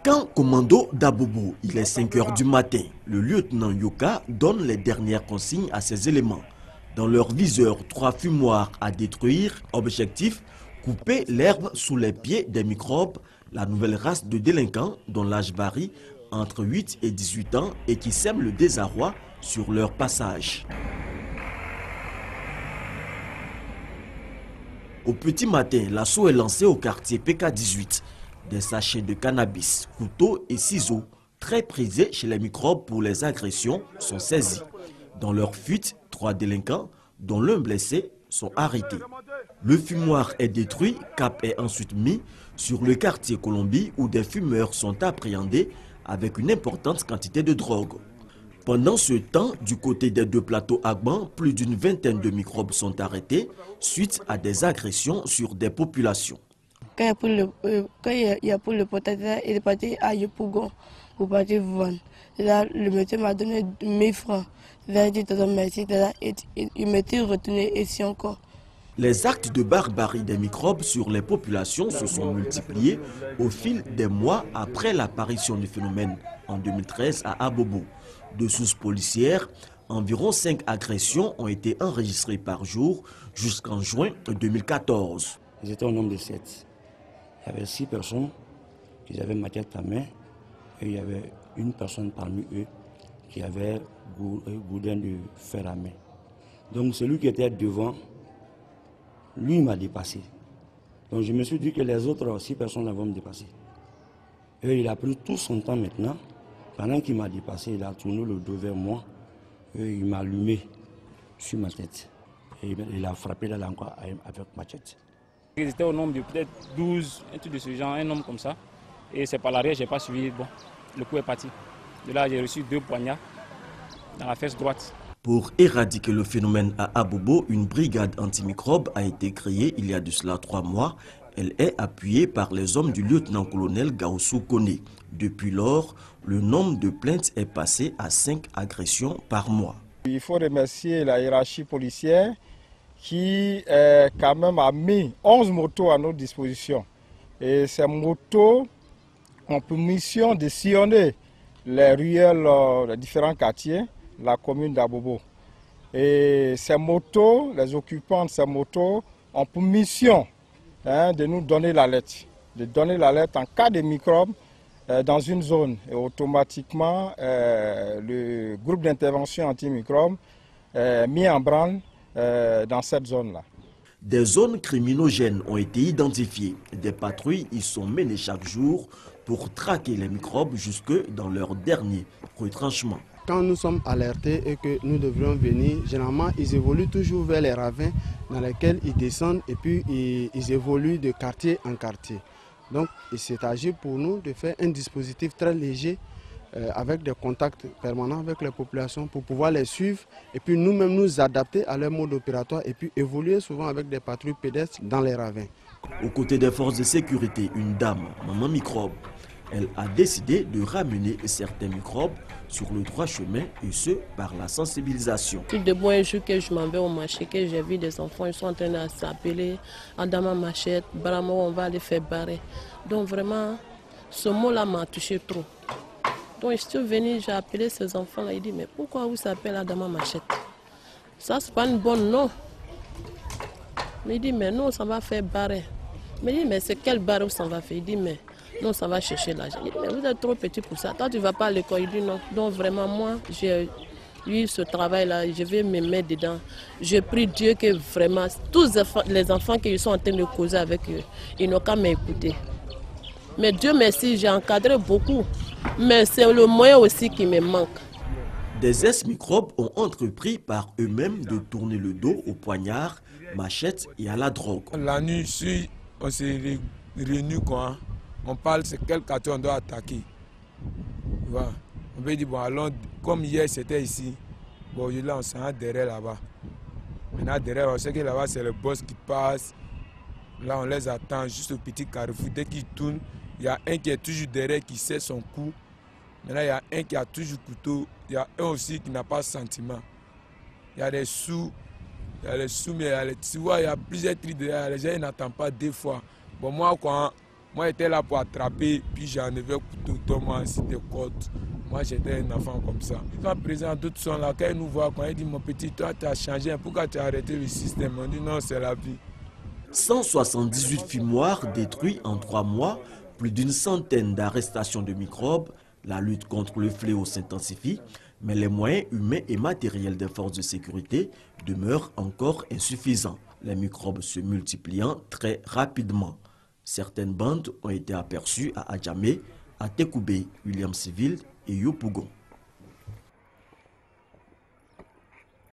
Camp commando d'Abobo, il est 5 h du matin. Le lieutenant Yoka donne les dernières consignes à ses éléments. Dans leur viseur, 3 fumoirs à détruire. Objectif, couper l'herbe sous les pieds des microbes, la nouvelle race de délinquants dont l'âge varie entre 8 et 18 ans et qui sème le désarroi sur leur passage. Au petit matin, l'assaut est lancé au quartier PK18. Des sachets de cannabis, couteaux et ciseaux, très prisés chez les microbes pour les agressions, sont saisis. Dans leur fuite, 3 délinquants, dont l'un blessé, sont arrêtés. Le fumoir est détruit, cap est ensuite mis sur le quartier Colombie où des fumeurs sont appréhendés avec une importante quantité de drogue. Pendant ce temps, du côté des 2 plateaux Agban, plus d'une vingtaine de microbes sont arrêtés suite à des agressions sur des populations. Quand il y a pour le potager, il est parti à Yopougon pour partir vendre. Là, le monsieur m'a donné 1000 francs. Là, il dit merci. Il m'était retourné ici encore. Les actes de barbarie des microbes sur les populations se sont multipliés au fil des mois après l'apparition du phénomène en 2013 à Abobo. De sources policières, environ 5 agressions ont été enregistrées par jour jusqu'en juin 2014. Ils étaient au nombre de 7. Il y avait 6 personnes qui avaient machette à main et il y avait une personne parmi eux qui avait gourdin de fer à main. Donc celui qui était devant, lui m'a dépassé. Donc je me suis dit que les autres 6 personnes vont me dépasser. Et il a pris tout son temps maintenant. Pendant qu'il m'a dépassé, il a tourné le dos vers moi et il m'a allumé sur ma tête. Et il a frappé là encore avec machette. Ils étaient au nombre de peut-être 12, un truc de ce genre, un nombre comme ça. Et c'est par l'arrière, je n'ai pas suivi. Bon, le coup est parti. De là, j'ai reçu 2 poignards dans la fesse droite. Pour éradiquer le phénomène à Abobo, une brigade antimicrobe a été créée il y a de cela 3 mois. Elle est appuyée par les hommes du lieutenant-colonel Gaoussou Kone. Depuis lors, le nombre de plaintes est passé à 5 agressions par mois. Il faut remercier la hiérarchie policière qui quand même a mis 11 motos à notre disposition. Et ces motos ont pour mission de sillonner les ruelles des différents quartiers, la commune d'Abobo. Et ces motos, les occupants de ces motos ont pour mission de nous donner l'alerte. De donner l'alerte en cas de microbes dans une zone. Et automatiquement, le groupe d'intervention antimicrobes est mis en branle dans cette zone-là. Des zones criminogènes ont été identifiées. Des patrouilles y sont menées chaque jour pour traquer les microbes jusque dans leur dernier retranchement. Quand nous sommes alertés et que nous devrions venir, généralement ils évoluent toujours vers les ravins dans lesquels ils descendent et puis ils évoluent de quartier en quartier. Donc il s'agit pour nous de faire un dispositif très léger avec des contacts permanents avec les populations pour pouvoir les suivre et puis nous-mêmes nous adapter à leur mode opératoire et puis évoluer souvent avec des patrouilles pédestres dans les ravins. Aux côtés des forces de sécurité, une dame, maman microbe, elle a décidé de ramener certains microbes sur le droit chemin et ce par la sensibilisation. Tout de bon un jour que je m'en vais au marché, que j'ai vu des enfants, ils sont en train de s'appeler Adama Machette, Bramo, on va les faire barrer. Donc vraiment, ce mot-là m'a touché trop. Donc je suis venu, j'ai appelé ces enfants-là, ils disent mais pourquoi vous s'appelez Adama Machette? Ça c'est pas une bonne nom. Mais il dit mais non, ça va faire barrer. Mais il dit mais c'est quel barre où ça va faire? Il dit mais non, ça va chercher l'argent. Il dit mais vous êtes trop petit pour ça. Toi tu vas pas à l'école. Il dit non. Donc vraiment moi j'ai eu ce travail-là, je vais me mettre dedans. Je prie Dieu que vraiment tous les enfants qui sont en train de causer avec eux, ils n'ont qu'à m'écouter. Mais Dieu merci, j'ai encadré beaucoup. Mais c'est le moyen aussi qui me manque. Des ex-microbes ont entrepris par eux-mêmes de tourner le dos au poignard, machette et à la drogue. La nuit, ici, on s'est réunis, quoi. On parle, c'est quel quartier on doit attaquer. Voilà. On peut dire, bon, allons, comme hier c'était ici, bon, là, on s'en va derrière là-bas. Maintenant, derrière, on sait que là-bas, c'est le boss qui passe. Là, on les attend juste au petit carrefour. Dès qu'ils tournent, il y a un qui est toujours derrière, qui sait son coup. Maintenant, il y a un qui a toujours couteau. Il y a un aussi qui n'a pas de sentiment. Il y a des sous. Il y a les sous, mais il y a les, tu vois, il y a plusieurs trucs derrière. Les gens n'attendent pas 2 fois. Bon, moi, quand Moi, j'étais là pour attraper, puis j'enlevais couteau, toi, moi, ainsi de côte. Moi, j'étais un enfant comme ça. Quand présent, d'autres sont là, quand ils nous voient, quand ils disent, mon petit, toi, tu as changé, pourquoi tu as arrêté le système? On dit, non, c'est la vie. 178 fumoirs détruits en 3 mois, plus d'une centaine d'arrestations de microbes. La lutte contre le fléau s'intensifie, mais les moyens humains et matériels des forces de sécurité demeurent encore insuffisants, les microbes se multipliant très rapidement. Certaines bandes ont été aperçues à Adjamé, à Tekoubé, Williamsville et Yopougon.